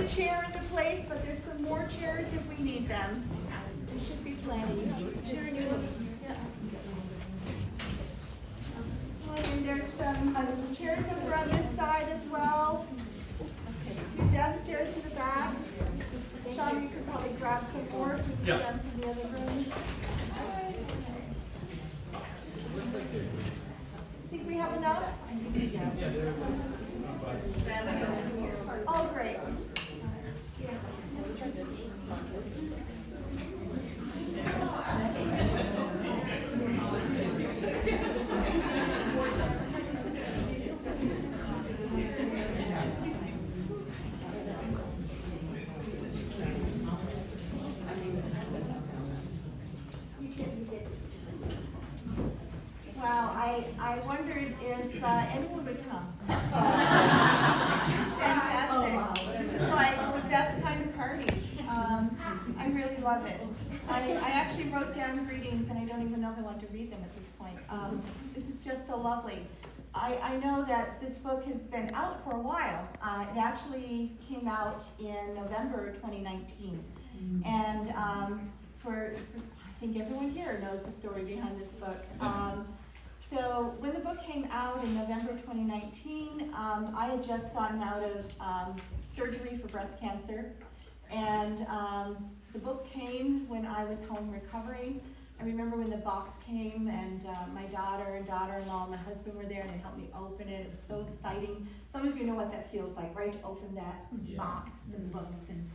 a chair in the place, but there's some more chairs if we need them. There should be plenty. And there's some chairs over on this side as well. Two desk chairs in the back. Sean, you could probably grab some more if we need them from the other room. Think we have enough? I think we do. Oh, great. Wow, I wondered if anyone would come. Fantastic. This is like the best kind of party. I really love it. I actually wrote down greetings, and I don't even know if I want to read them at this point. This is just so lovely. I know that this book has been out for a while. It actually came out in November 2019. And for I think everyone here knows the story behind this book. So when the book came out in November 2019, I had just gotten out of surgery for breast cancer. And the book came when I was home recovering. I remember when the box came, and my daughter and daughter-in-law and my husband were there, and they helped me open it. It was so exciting. Some of you know what that feels like, right? To open that box with books, and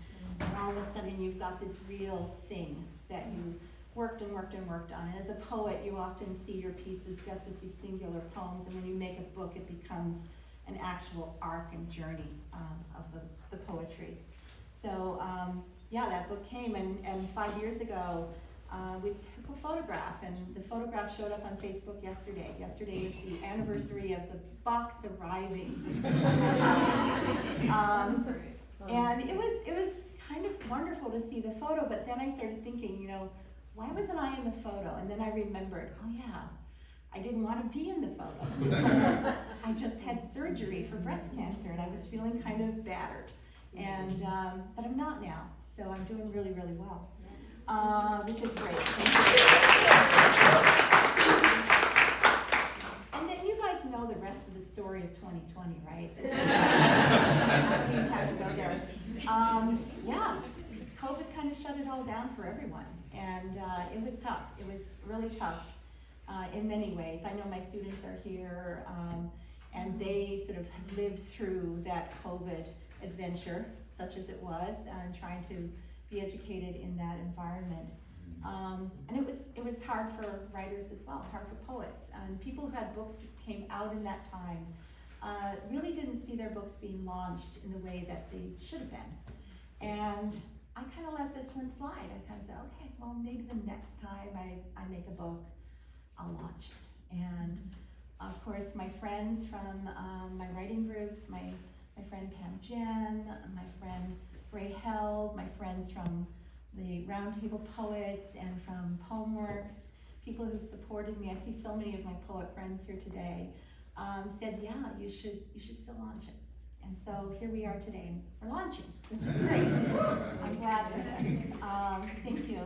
all of a sudden you've got this real thing that you worked and worked and worked on. And as a poet, you often see your pieces just as these singular poems, and when you make a book, it becomes an actual arc and journey of the poetry. So yeah, that book came, and 5 years ago, we took a photograph, and the photograph showed up on Facebook yesterday. Yesterday was the anniversary of the box arriving. And it was kind of wonderful to see the photo, but then I started thinking, you know, why wasn't I in the photo? And then I remembered, oh yeah, I didn't want to be in the photo. I just had surgery for breast cancer, and I was feeling kind of battered. And but I'm not now, so I'm doing really, really well. Which is great. And then you guys know the rest of the story of 2020, right? I don't even have to go there. Yeah, COVID kind of shut it all down for everyone, and it was tough. It was really tough in many ways. I know my students are here, and they sort of have lived through that COVID adventure, such as it was, and trying to be educated in that environment. And it was hard for writers as well, hard for poets. And people who had books that came out in that time really didn't see their books being launched in the way that they should have been. And I kind of let this one slide. I kind of said, okay, well, maybe the next time I make a book, I'll launch it. And of course, my friends from my writing groups, my friend Pam Jen, my friend Ray Held, my friends from the Roundtable Poets and from Poemworks, people who've supported me. I see so many of my poet friends here today, said, yeah, you should still launch it. And so here we are today. We're launching, which is great. I'm glad for this. Thank you.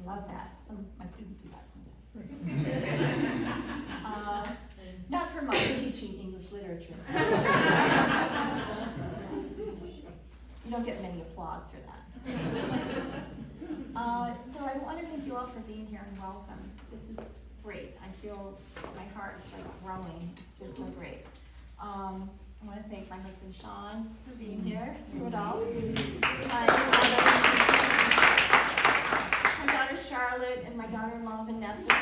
Love that. Some of my students do that sometimes. Not for my teaching English literature. You don't get many applause for that. So I want to thank you all for being here and welcome. This is great. I feel my heart is like growing. It's just so great. I want to thank my husband Sean for being here through it all. My daughter Charlotte and my daughter-in-law Vanessa.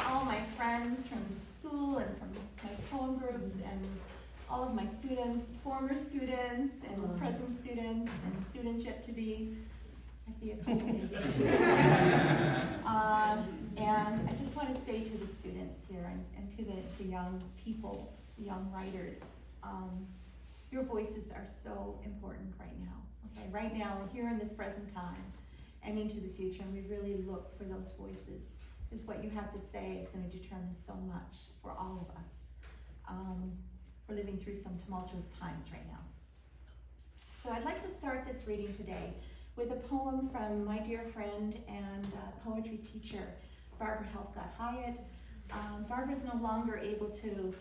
All my friends from school and from my poem groups, and all of my students, former students and present students and students yet to be. I see a couple maybe. And I just want to say to the students here and to the young people, the young writers, your voices are so important right now. Okay, right now, here in this present time and into the future, and we really look for those voices, because what you have to say is going to determine so much for all of us. For the living through some tumultuous times right now. So I'd like to start this reading today with a poem from my dear friend and poetry teacher, Barbara Helfgott Hyatt. Barbara's no longer able to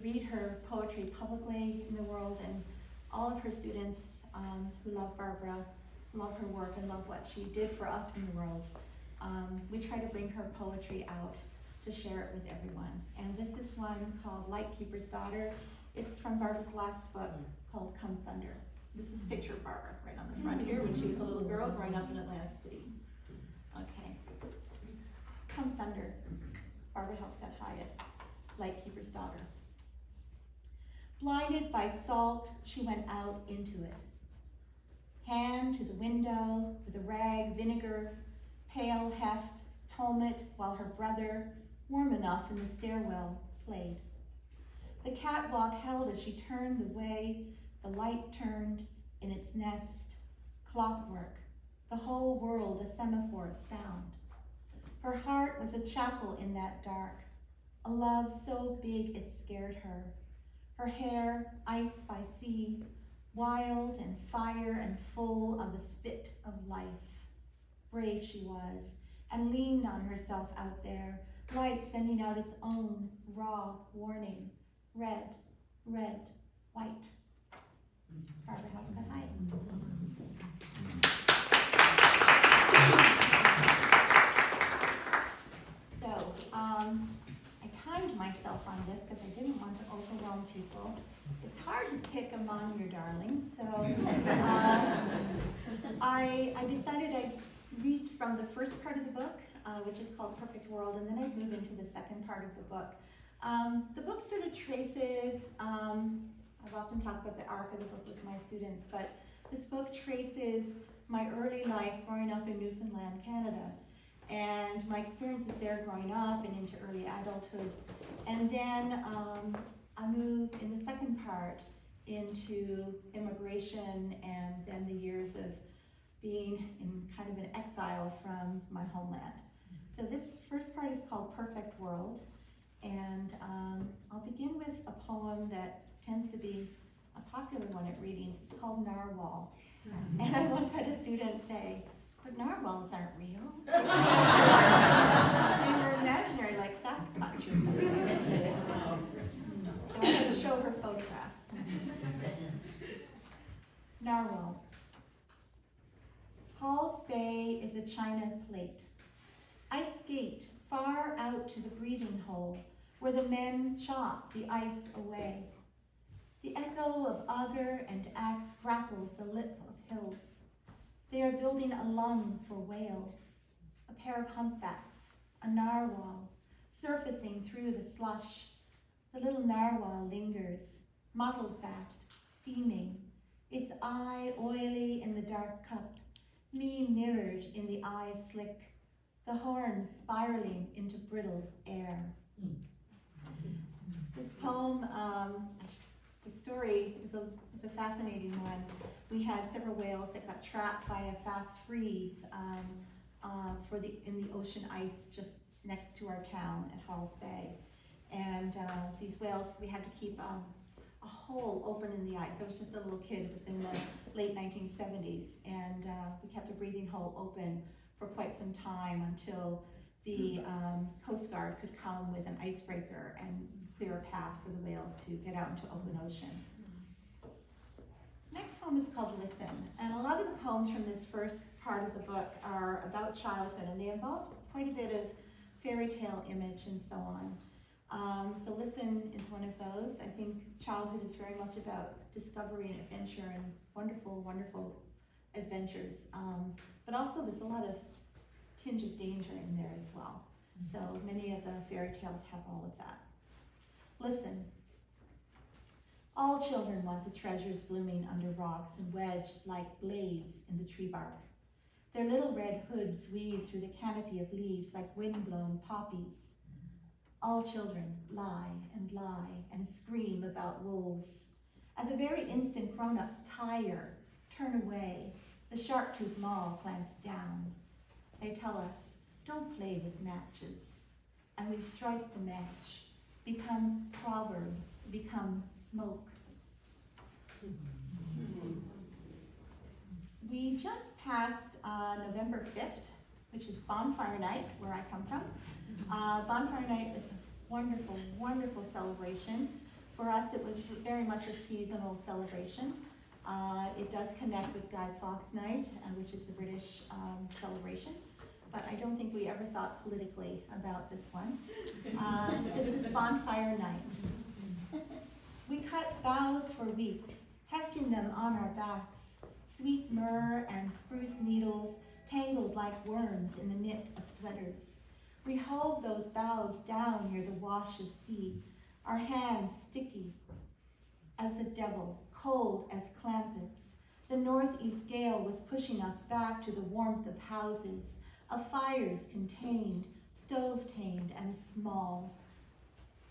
read her poetry publicly in the world, and all of her students who love Barbara, love her work, and love what she did for us in the world. We try to bring her poetry out to share it with everyone. And this is one called Lightkeeper's Daughter. It's from Barbara's last book called Come Thunder. This is a picture of Barbara right on the front here when she was a little girl growing up in Atlantic City. Okay. Come Thunder, Barbara Helfgott Hyatt, Lightkeeper's Daughter. Blinded by salt, she went out into it. Hand to the window with a rag, vinegar, pale heft, tumult, while her brother, warm enough in the stairwell, played. The catwalk held as she turned the way the light turned in its nest, clockwork, the whole world a semaphore sound. Her heart was a chapel in that dark, a love so big it scared her. Her hair, iced by sea, wild and fire and full of the spit of life. Brave she was, and leaned on herself out there, light sending out its own raw warning. Red, red, white. Barbara Helfgott Hyatt. So, I timed myself on this because I didn't want to overwhelm people. It's hard to pick among your darlings, so I decided I'd read from the first part of the book, which is called Perfect World, and then I'd move into the second part of the book. The book sort of traces, I've often talked about the arc of the book with my students, but this book traces my early life growing up in Newfoundland, Canada, and my experiences there growing up and into early adulthood. And then I moved in the second part into immigration and then the years of being in kind of an exile from my homeland. So this first part is called Perfect World, and I'll begin with a poem that tends to be a popular one at readings. It's called Narwhal. And I once had a student say, but narwhals aren't real. They were imaginary, like Sasquatch or something. So I had to show her photographs. Narwhal. Hall's Bay is a china plate. I skate far out to the breathing hole where the men chop the ice away. The echo of auger and axe grapples the lip of hills. They are building a lung for whales, a pair of humpbacks, a narwhal, surfacing through the slush. The little narwhal lingers, mottled-backed, steaming, its eye oily in the dark cup, me mirrored in the eye slick, the horns spiraling into brittle air. This poem, the story is a fascinating one. We had several whales that got trapped by a fast freeze in the ocean ice just next to our town at Halls Bay. And these whales, we had to keep a hole open in the ice. I was just a little kid, it was in the late 1970s, and we kept a breathing hole open for quite some time until the Coast Guard could come with an icebreaker and clear a path for the whales to get out into open ocean. Next poem is called Listen, and a lot of the poems from this first part of the book are about childhood, and they involve quite a bit of fairy tale image and so on. So Listen is one of those. I think childhood is very much about discovery and adventure and wonderful, wonderful adventures. But also there's a lot of tinge of danger in there as well. So many of the fairy tales have all of that. Listen. All children want the treasures blooming under rocks and wedged like blades in the tree bark. Their little red hoods weave through the canopy of leaves like wind-blown poppies. All children lie and scream about wolves. At the very instant grown-ups tire, turn away, the sharp-toothed mall clamps down. They tell us, don't play with matches. And we strike the match, become proverb, become smoke. We just passed November 5th, which is Bonfire Night, where I come from. Bonfire Night is a wonderful, wonderful celebration. For us, it was very much a seasonal celebration. It does connect with Guy Fawkes Night, which is the British celebration, but I don't think we ever thought politically about this one. This is Bonfire Night. We cut boughs for weeks, hefting them on our backs, sweet myrrh and spruce needles tangled like worms in the knit of sweaters. We hove those boughs down near the wash of sea, our hands sticky as the devil, cold as clampets. The northeast gale was pushing us back to the warmth of houses, of fires contained, stove-tamed and small.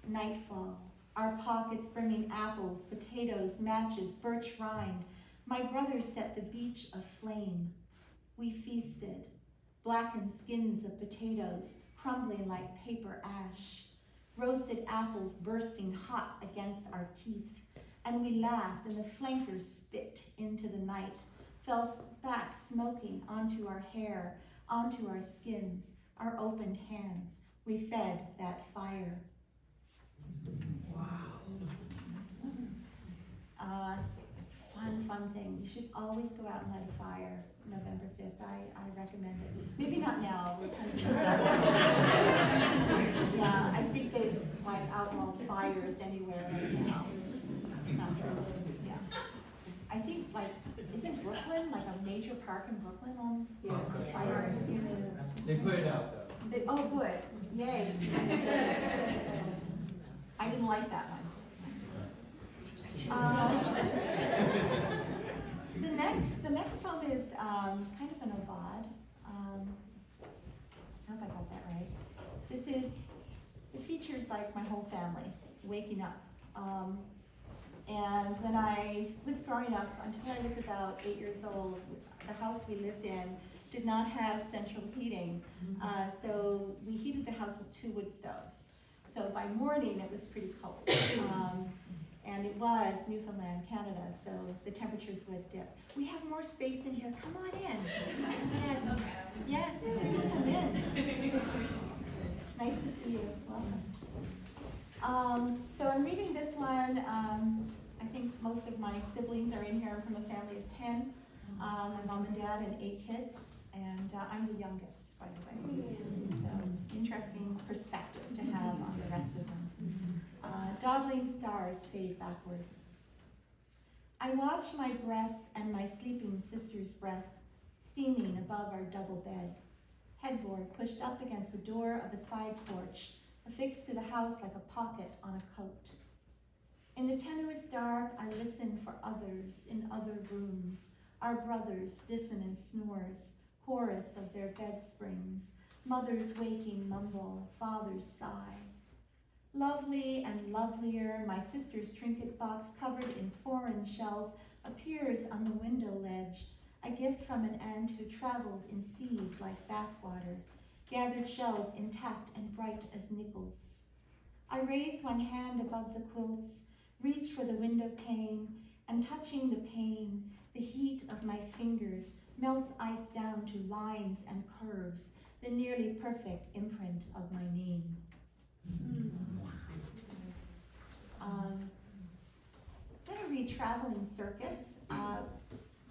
Nightfall, our pockets bringing apples, potatoes, matches, birch rind. My brother set the beach aflame. We feasted, blackened skins of potatoes, crumbling like paper ash, roasted apples bursting hot against our teeth, and we laughed, and the flankers spit into the night, fell back smoking onto our hair, onto our skins, our opened hands. We fed that fire. Fun thing. You should always go out and light a fire November 5th. I recommend it. Maybe not now. We're kind of yeah, I think they've outlawed fires anywhere right now. It's not true. Yeah. I think isn't Brooklyn a major park in Brooklyn on fire? They put it out though. Oh, good. Yay. I didn't like that one. The next poem is kind of an ode. I don't know if I got that right. It features my whole family waking up. And when I was growing up, until I was about 8 years old, the house we lived in did not have central heating. So we heated the house with 2 wood stoves. So by morning, it was pretty cold. And it was Newfoundland, Canada, so the temperatures would dip. We have more space in here. Come on in. Yes, please come in. Nice to see you. Welcome. So I'm reading this one. I think most of my siblings are in here. I'm from a family of 10. My mom and dad and 8 kids, and I'm the youngest, by the way. So interesting perspective to have on the rest of them. Dawdling stars fade backward. I watch my breath and my sleeping sister's breath steaming above our double bed, headboard pushed up against the door of a side porch, affixed to the house like a pocket on a coat. In the tenuous dark, I listen for others in other rooms, our brothers' dissonant snores, chorus of their bed springs, mother's waking mumble, father's sigh. Lovely and lovelier, my sister's trinket box covered in foreign shells appears on the window ledge, a gift from an aunt who traveled in seas like bathwater, gathered shells intact and bright as nickels. I raise one hand above the quilts, reach for the window pane, and touching the pane, the heat of my fingers melts ice down to lines and curves, the nearly perfect imprint of my name. I'm going to read Traveling Circus.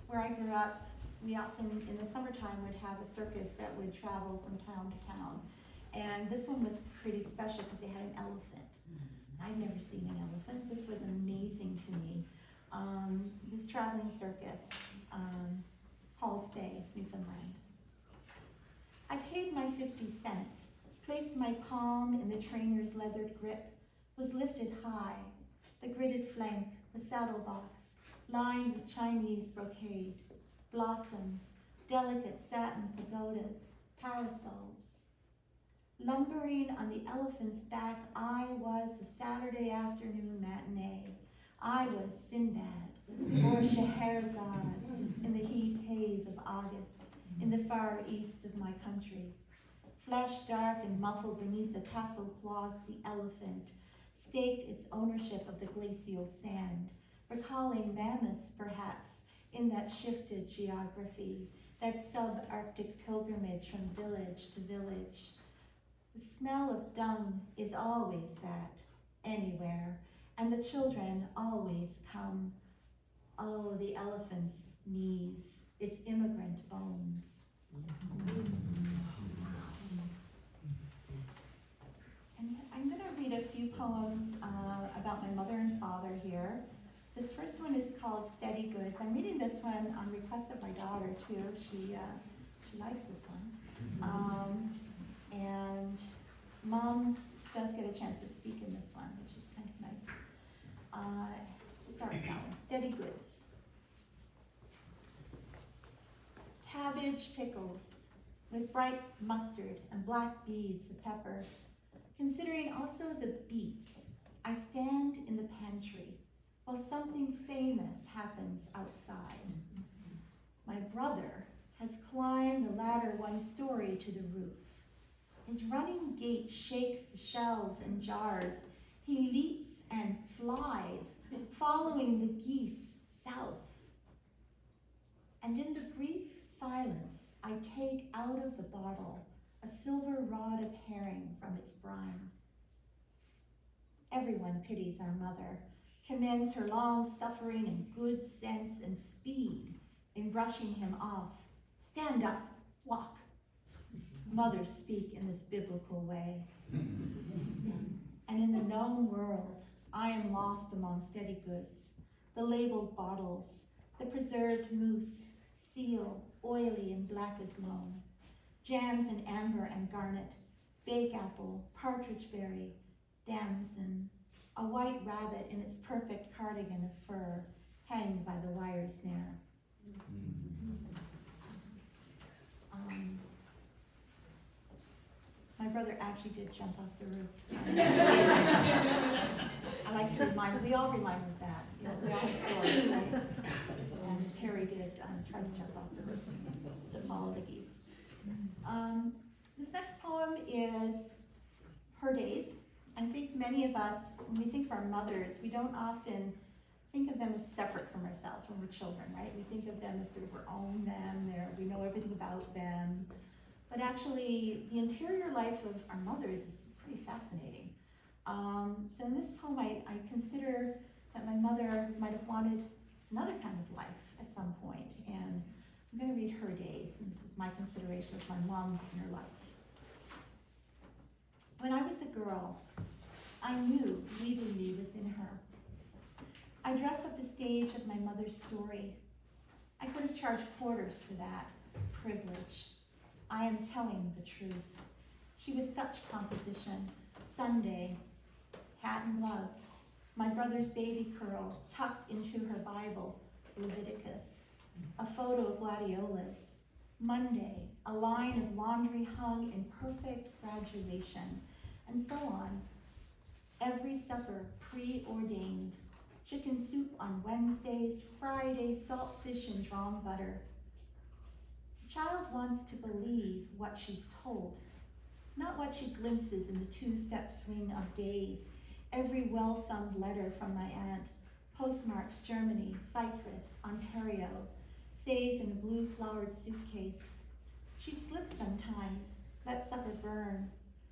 Where I grew up, we often, in the summertime, would have a circus that would travel from town to town. And this one was pretty special because they had an elephant. I'd never seen an elephant. This was amazing to me. This traveling circus, Halls Bay, Newfoundland. I paid my 50 cents, placed my palm in the trainer's leathered grip, was lifted high, the gridded flank, the saddle box, lined with Chinese brocade, blossoms, delicate satin pagodas, parasols. Lumbering on the elephant's back, I was a Saturday afternoon matinee. I was Sinbad, or Scheherazade, in the heat haze of August, in the far east of my country. Flesh dark and muffled beneath the tasseled claws, the elephant, staked its ownership of the glacial sand, recalling mammoths perhaps in that shifted geography, that subarctic pilgrimage from village to village. The smell of dung is always that, anywhere, and the children always come. Oh, the elephant's knees, its immigrant bones. And I'm going to read a few poems about my mother and father here. This first one is called Steady Goods. I'm reading this one on request of my daughter too. She likes this one. And Mom does get a chance to speak in this one, which is kind of nice. Sorry, that one. Steady Goods. Cabbage pickles with bright mustard and black beads of pepper. Considering also the beets, I stand in the pantry while something famous happens outside. My brother has climbed the ladder one story to the roof. His running gait shakes the shelves and jars. He leaps and flies, following the geese south. And in the brief silence, I take out of the bottle a silver rod of herring from its brine. Everyone pities our mother, commends her long suffering and good sense and speed in brushing him off. Stand up, walk. Mothers speak in this biblical way. And in the known world, I am lost among steady goods, the labeled bottles, the preserved moose, seal, oily and black as loam, jams in amber and garnet, bake apple, partridge berry, damson, a white rabbit in its perfect cardigan of fur, hanged by the wire snare. My brother actually did jump off the roof. I like to remind, we all remind of that. You know, we all have stories, right? And Perry did try to jump off the roof to follow the geese. This next poem is Her Days. I think many of us, when we think of our mothers, we don't often think of them as separate from ourselves when we're children, right? We think of them as sort of we own them, we know everything about them. But actually, the interior life of our mothers is pretty fascinating. So in this poem, I consider that my mother might have wanted another kind of life at some point, and I'm going to read Her Days, and this is my consideration of my mom's inner life. When I was a girl, I knew leaving me was in her. I dressed up the stage of my mother's story. I could have charged quarters for that privilege. I am telling the truth. She was such composition. Sunday, hat and gloves, my brother's baby curl tucked into her Bible, Leviticus, a photo of gladiolas. Monday, a line of laundry hung in perfect graduation, and so on. Every supper preordained. Chicken soup on Wednesdays, Fridays, salt fish and drawn butter. The child wants to believe what she's told, not what she glimpses in the two-step swing of days. Every well-thumbed letter from my aunt, postmarks Germany, Cyprus, Ontario, saved in a blue-flowered suitcase. She'd slip sometimes, let supper burn,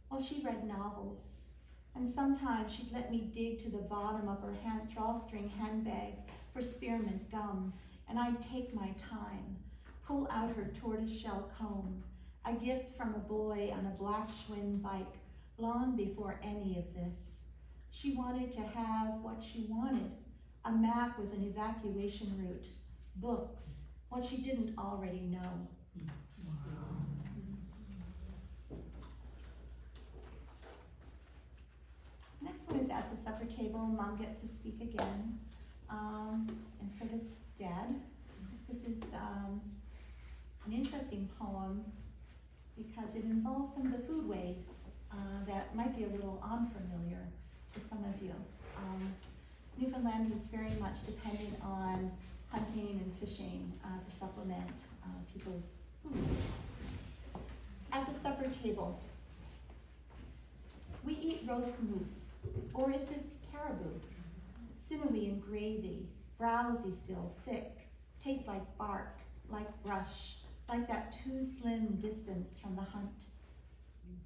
while she read novels. And sometimes she'd let me dig to the bottom of her drawstring handbag for spearmint gum, and I'd take my time, pull out her tortoiseshell comb, a gift from a boy on a black Schwinn bike, long before any of this. She wanted to have what she wanted, a map with an evacuation route, books, what she didn't already know. Next one is At the Supper Table. Mom gets to speak again, and so does Dad. This is an interesting poem because it involves some of the foodways that might be a little unfamiliar to some of you. Newfoundland is very much dependent on hunting and fishing to supplement people's foods. At the supper table. We eat roast moose, or is this caribou? Sinewy and gravy, browsy still, thick, tastes like bark, like brush, like that too slim distance from the hunt.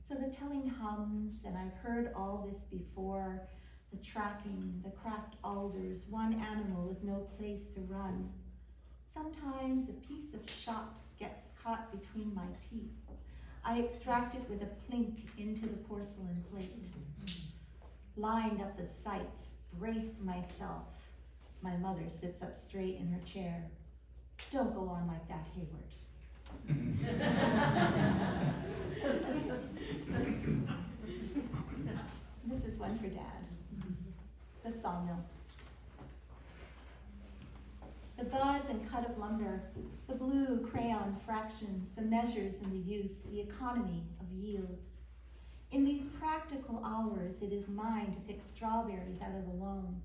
So the telling hums, and I've heard all this before, the tracking, the cracked alders, one animal with no place to run. Sometimes a piece of shot gets caught between my teeth. I extract it with a plink into the porcelain plate. Lined up the sights, braced myself. My mother sits up straight in her chair. Don't go on like that, Hayward. This is one for Dad. The sawmill. The buzz and cut of lumber, the blue crayon fractions, the measures and the use, the economy of yield. In these practical hours, it is mine to pick strawberries out of the loam.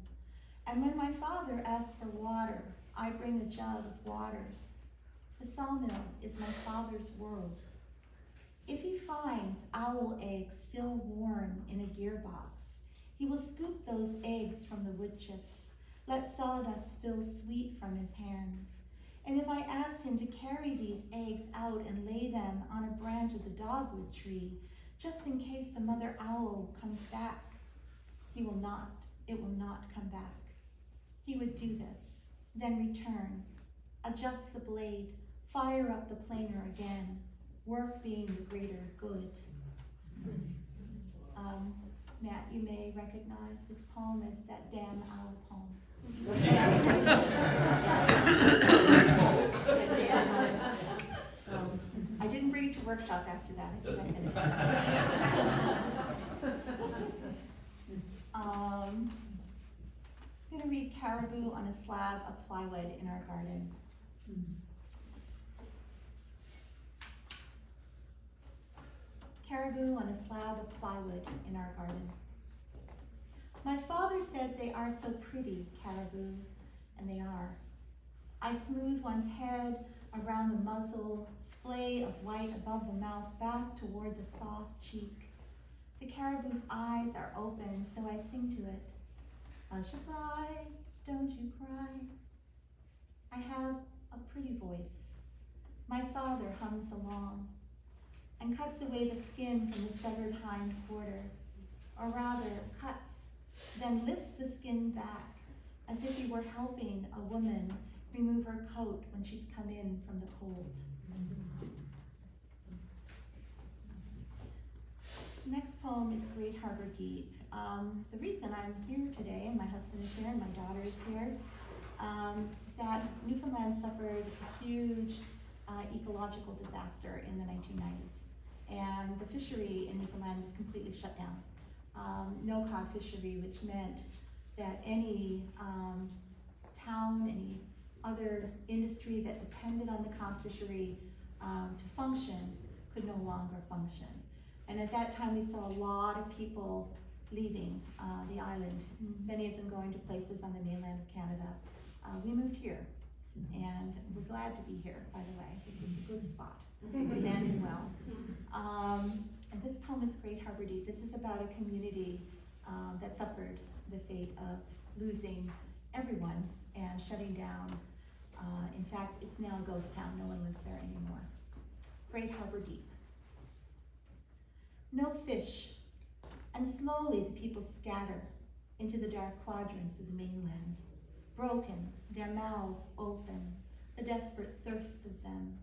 And when my father asks for water, I bring a jug of water. The sawmill is my father's world. If he finds owl eggs still warm in a gearbox, he will scoop those eggs from the wood chips, let sawdust spill sweet from his hands. And if I ask him to carry these eggs out and lay them on a branch of the dogwood tree, just in case the mother owl comes back, it will not come back. He would do this, then return, adjust the blade, fire up the planer again, work being the greater good. Matt, you may recognize this poem as that damn owl poem. I didn't bring it to workshop after that. I think I finished it. I'm going to read Caribou on a Slab of Plywood in Our Garden. Caribou on a slab of plywood in our garden. My father says they are so pretty, caribou, and they are. I smooth one's head around the muzzle, splay of white above the mouth back toward the soft cheek. The caribou's eyes are open, so I sing to it. Hush-a-bye, don't you cry. I have a pretty voice. My father hums along and cuts away the skin from the severed hind quarter, or rather cuts, then lifts the skin back as if he were helping a woman remove her coat when she's come in from the cold. Next poem is Great Harbor Deep. The reason I'm here today, and my husband is here and my daughter is here, is that Newfoundland suffered a huge ecological disaster in the 1990s. And the fishery in Newfoundland was completely shut down. No cod fishery, which meant that any town, any other industry that depended on the cod fishery to function could no longer function. And at that time we saw a lot of people leaving the island, many of them going to places on the mainland of Canada. We moved here, and we're glad to be here, by the way. This is a good spot. We landed well. And this poem is Great Harbor Deep. This is about a community that suffered the fate of losing everyone and shutting down. In fact, it's now a ghost town. No one lives there anymore. Great Harbor Deep. No fish, and slowly the people scatter into the dark quadrants of the mainland, broken, their mouths open, the desperate thirst of them.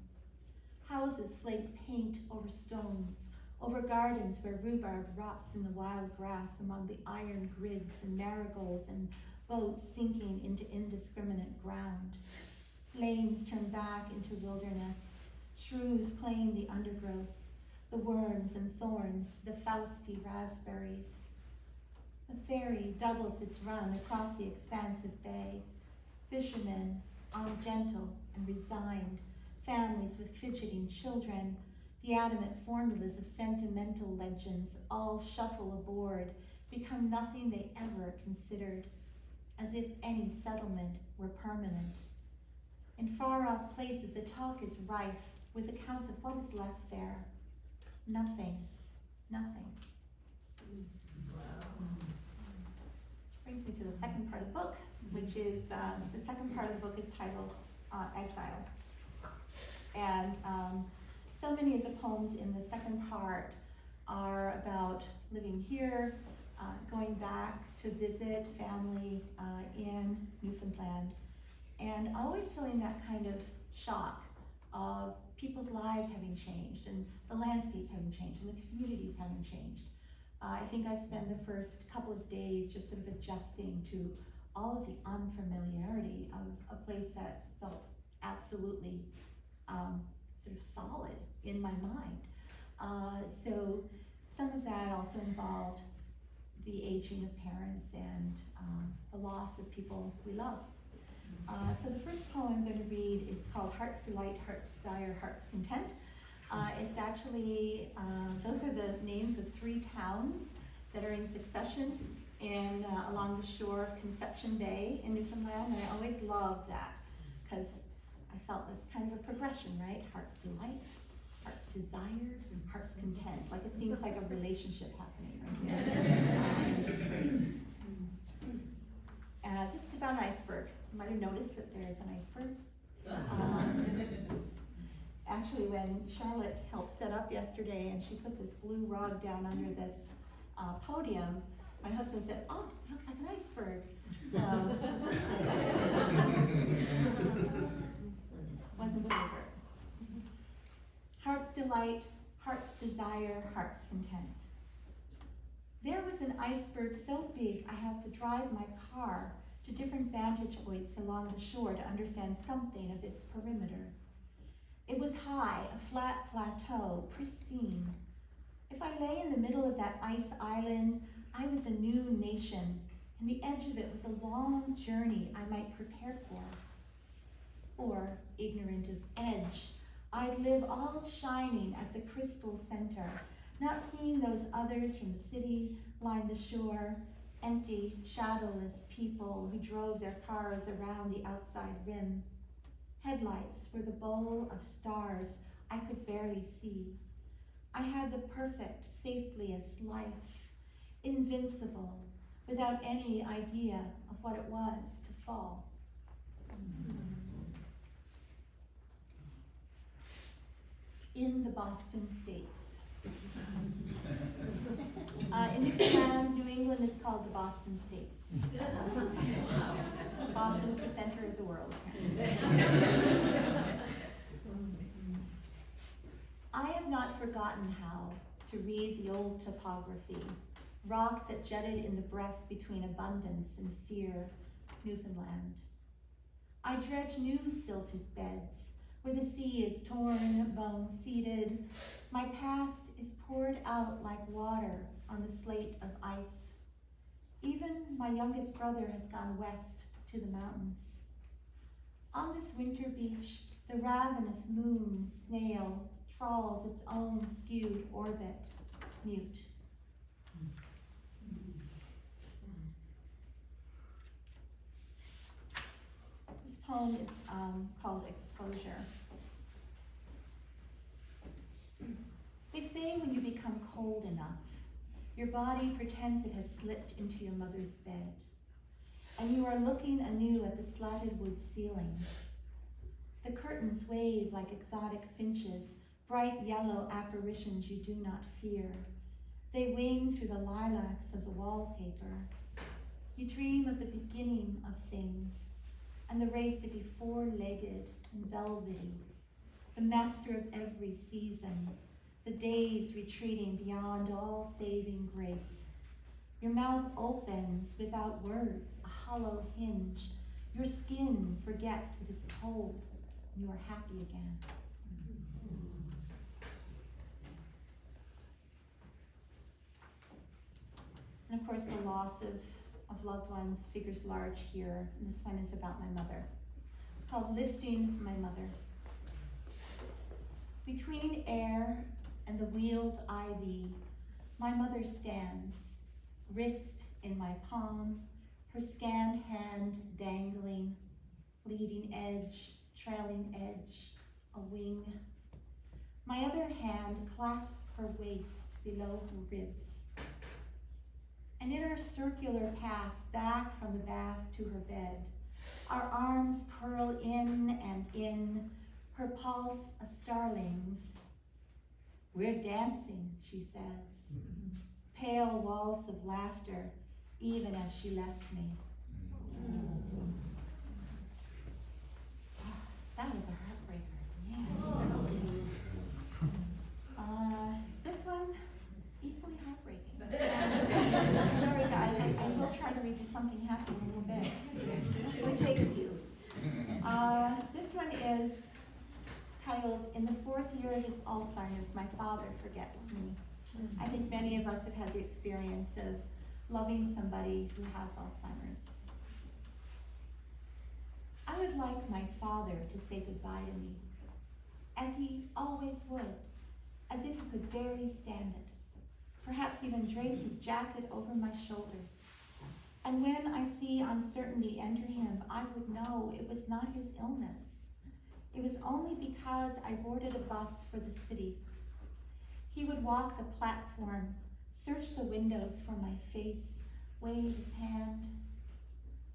Houses flake paint over stones, over gardens where rhubarb rots in the wild grass among the iron grids and marigolds and boats sinking into indiscriminate ground. Flames turn back into wilderness, shrews claim the undergrowth, the worms and thorns, the Fausty raspberries. The ferry doubles its run across the expansive bay. Fishermen, all gentle and resigned, families with fidgeting children, the adamant formulas of sentimental legends all shuffle aboard, become nothing they ever considered, as if any settlement were permanent. In far-off places, a talk is rife with accounts of what is left there. Nothing, nothing. Brings me to the second part of the book, which is, the second part of the book is titled Exile. And so many of the poems in the second part are about living here, going back to visit family in Newfoundland, and always feeling that kind of shock of people's lives having changed, and the landscapes having changed, and the communities having changed. I think I spent the first couple of days just sort of adjusting to all of the unfamiliarity of a place that felt absolutely sort of solid in my mind. So some of that also involved the aging of parents and the loss of people we love. So the first poem I'm going to read is called Heart's Delight, Heart's Desire, Heart's Content. It's actually, those are the names of 3 towns that are in succession and along the shore of Conception Bay in Newfoundland, and I always love that because I felt that's kind of a progression, right? Heart's Delight, Heart's Desire, Heart's Content. Like it seems like a relationship happening right there. Which is great. This is about an iceberg. You might have noticed that there's an iceberg. Actually, when Charlotte helped set up yesterday and she put this blue rug down under this podium, my husband said, "Oh, it looks like an iceberg." So, wasn't deliberate. Heart's delight, heart's desire, heart's content. There was an iceberg so big I have to drive my car to different vantage points along the shore to understand something of its perimeter. It was high, a flat plateau, pristine. If I lay in the middle of that ice island, I was a new nation, and the edge of it was a long journey I might prepare for. Or, ignorant of edge, I'd live all shining at the crystal center, not seeing those others from the city line the shore, empty, shadowless people who drove their cars around the outside rim. Headlights were the bowl of stars I could barely see. I had the perfect, safeliest life, invincible, without any idea of what it was to fall. In the Boston States. In Newfoundland, New England is called the Boston States. Boston's the center of the world. I have not forgotten how to read the old topography, rocks that jutted in the breath between abundance and fear, Newfoundland. I dredge new silted beds, where the sea is torn, bone-seated. My past is poured out like water on the slate of ice. Even my youngest brother has gone west to the mountains. On this winter beach, the ravenous moon snail trawls its own skewed orbit, mute. This poem is called Exposure. They say when you become cold enough, your body pretends it has slipped into your mother's bed, and you are looking anew at the slatted wood ceiling. The curtains wave like exotic finches, bright yellow apparitions you do not fear. They wing through the lilacs of the wallpaper. You dream of the beginning of things, and the race to be four-legged and velvety, the master of every season, the days retreating beyond all saving grace. Your mouth opens without words, a hollow hinge. Your skin forgets it is cold, and you are happy again. And of course, the loss of loved ones figures large here. And this one is about my mother. It's called Lifting My Mother. Between air and the wheeled ivy, my mother stands, wrist in my palm, her scanned hand dangling, leading edge, trailing edge, a wing. My other hand clasps her waist below her ribs. and in our circular path back from the bath to her bed, our arms curl in and in, her pulse a starling's. We're dancing, she says, pale waltz of laughter, even as she left me. That was a heartbreaker, man. This one, equally heartbreaking. Sorry guys, I will try to read you something happy in a little bit. Or take a few. This one is titled, "In the 4th year of his Alzheimer's, my father forgets me." I think many of us have had the experience of loving somebody who has Alzheimer's. I would like my father to say goodbye to me, as he always would, as if he could barely stand it, perhaps even drape his jacket over my shoulders. And when I see uncertainty enter him, I would know it was not his illness. It was only because I boarded a bus for the city. He would walk the platform, search the windows for my face, wave his hand.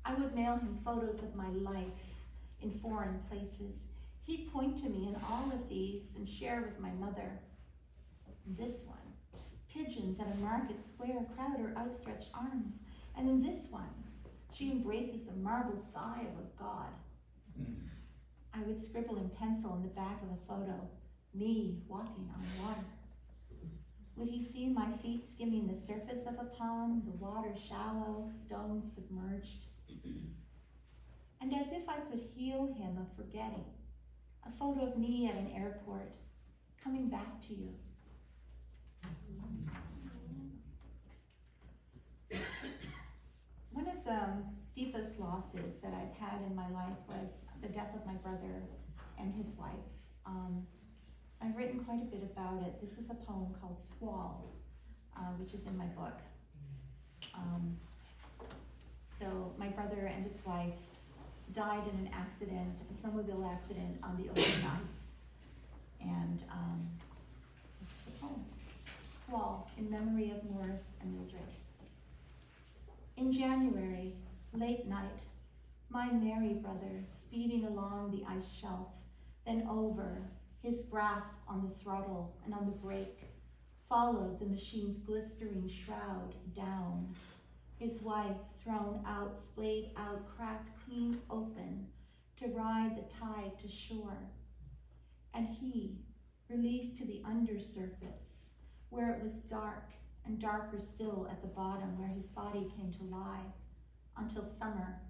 I would mail him photos of my life in foreign places. He'd point to me in all of these and share with my mother. This one, pigeons at a market square crowd her outstretched arms. And in this one, she embraces the marble thigh of a god. I would scribble in pencil in the back of a photo, me walking on water. Would he see my feet skimming the surface of a pond, the water shallow, stones submerged? And as if I could heal him of forgetting, a photo of me at an airport, coming back to you. One of the deepest losses that I've had in my life was the death of my brother and his wife. I've written quite a bit about it. This is a poem called Squall, which is in my book. So my brother and his wife died in an accident, a snowmobile accident on the ocean ice. And this is the poem, Squall, in memory of Morris and Mildred. In January, late night, my merry brother speeding along the ice shelf, then over, his grasp on the throttle and on the brake, followed the machine's glistering shroud down. His wife thrown out, splayed out, cracked clean open to ride the tide to shore. And he, released to the undersurface, where it was dark and darker still at the bottom where his body came to lie, until summer,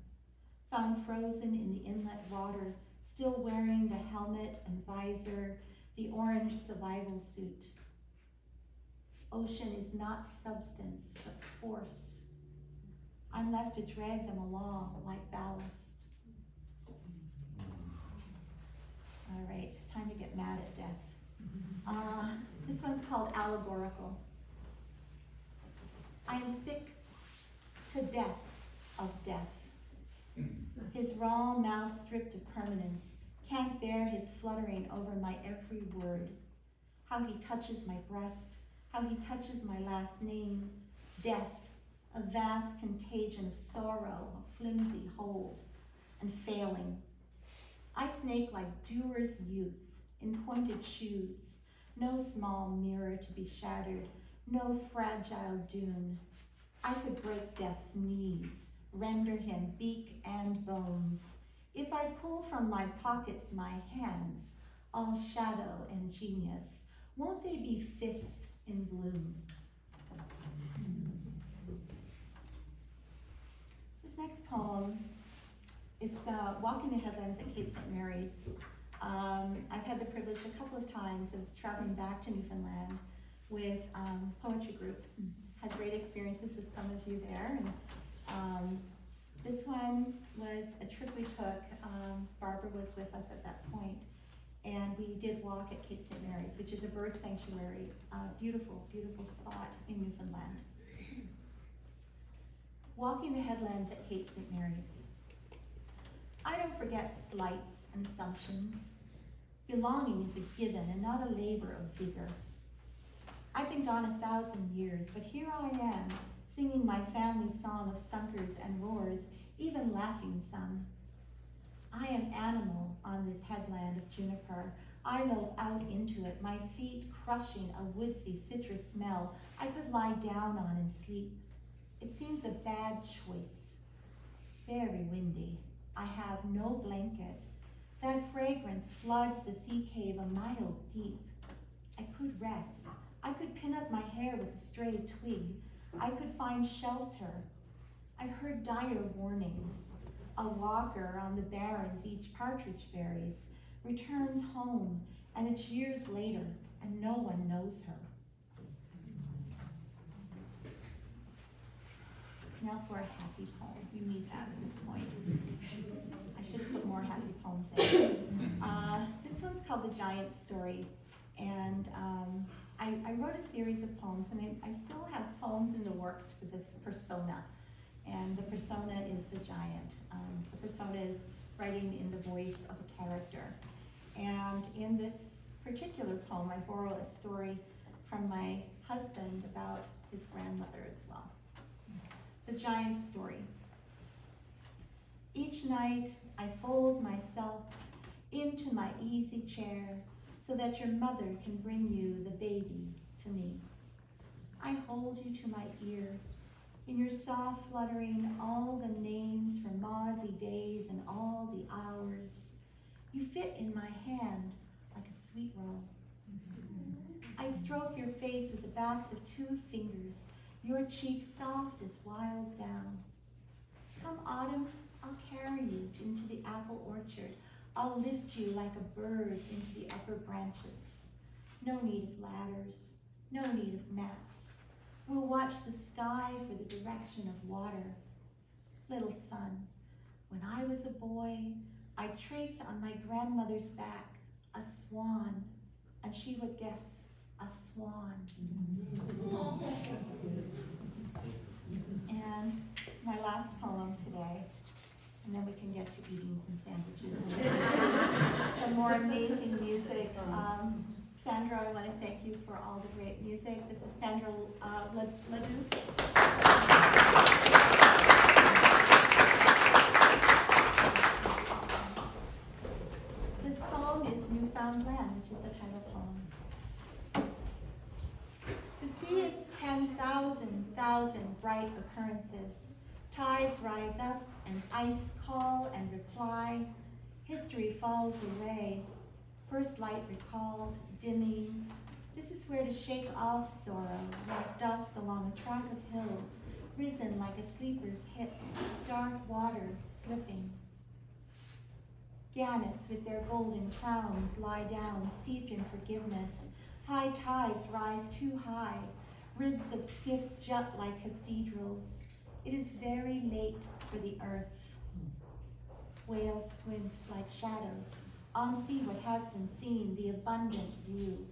found frozen in the inlet water, still wearing the helmet and visor, the orange survival suit. Ocean is not substance, but force. I'm left to drag them along like ballast. All right, time to get mad at death. This one's called Allegorical. I am sick to death of death. His raw mouth stripped of permanence, can't bear his fluttering over my every word. How he touches my breast, how he touches my last name. Death, a vast contagion of sorrow, a flimsy hold, and failing. I snake like doer's youth in pointed shoes, no small mirror to be shattered, no fragile dune. I could break death's knees, render him beak and bones. If I pull from my pockets my hands, all shadow and genius, won't they be fist in bloom? This next poem is Walking the Headlands at Cape St. Mary's. I've had the privilege a couple of times of traveling back to Newfoundland with poetry groups. Had great experiences with some of you there. And this one was a trip we took. Barbara was with us at that point, and we did walk at Cape St. Mary's, which is a bird sanctuary. Beautiful, beautiful spot in Newfoundland. Walking the headlands at Cape St. Mary's. I don't forget slights and assumptions. Belonging is a given and not a labor of vigor. I've been gone 1,000 years, but here I am, singing my family song of sunkers and roars, even laughing some. I am animal on this headland of juniper. I loll out into it, my feet crushing a woodsy citrus smell I could lie down on and sleep. It seems a bad choice. It's very windy. I have no blanket. That fragrance floods the sea cave a mile deep. I could rest. I could pin up my hair with a stray twig. I could find shelter. I've heard dire warnings. A walker on the barrens eats partridge berries, returns home, and it's years later, and no one knows her. Now for a happy poem. We need that at this point. I should have put more happy poems in. This one's called The Giant Story, and I wrote a series of poems, and I still have poems in the works for this persona. And the persona is the giant. The persona is writing in the voice of a character. And in this particular poem, I borrow a story from my husband about his grandmother as well. The Giant Story. Each night I fold myself into my easy chair so that your mother can bring you the baby to me. I hold you to my ear. In your soft fluttering, all the names from mozzie days and all the hours. You fit in my hand like a sweet roll. I stroke your face with the backs of 2 fingers, your cheek soft as wild down. Some autumn, I'll carry you into the apple orchard. I'll lift you like a bird into the upper branches. No need of ladders, no need of mats. We'll watch the sky for the direction of water. Little son, when I was a boy, I'd trace on my grandmother's back a swan, and she would guess a swan. And my last poem today, and then we can get to eating some sandwiches and some more amazing music. Sandra, I want to thank you for all the great music. This is Sandra Ledoux. This poem is Newfoundland, which is the title poem. The sea is 10,000 bright occurrences. Tides rise up and ice call and reply. History falls away. First light recalled, dimming. This is where to shake off sorrow, like dust along a track of hills, risen like a sleeper's hip, dark water slipping. Gannets with their golden crowns lie down, steeped in forgiveness. High tides rise too high. Ribs of skiffs jut like cathedrals. It is very late for the earth. Whales squint like shadows. On sea what has been seen, the abundant view.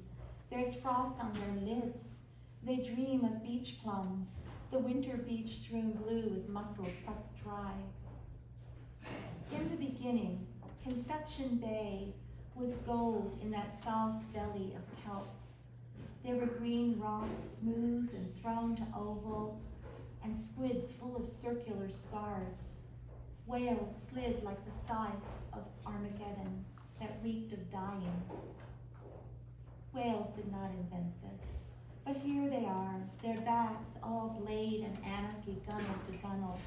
There's frost on their lids. They dream of beach plums, the winter beach strewn blue with mussels sucked dry. In the beginning, Conception Bay was gold in that soft belly of kelp. There were green rocks, smooth and thrown to oval, and squids full of circular scars. Whales slid like the scythes of Armageddon that reeked of dying. Whales did not invent this, but here they are, their backs all blade and anarchy gunnel to gunnel,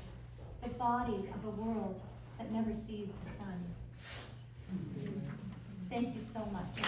the body of a world that never sees the sun. Thank you so much.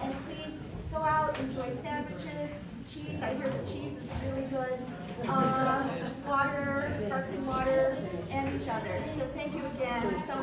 And please go out, enjoy sandwiches, cheese, I hear the cheese is really good. Water, sparkling water, and each other. So thank you again so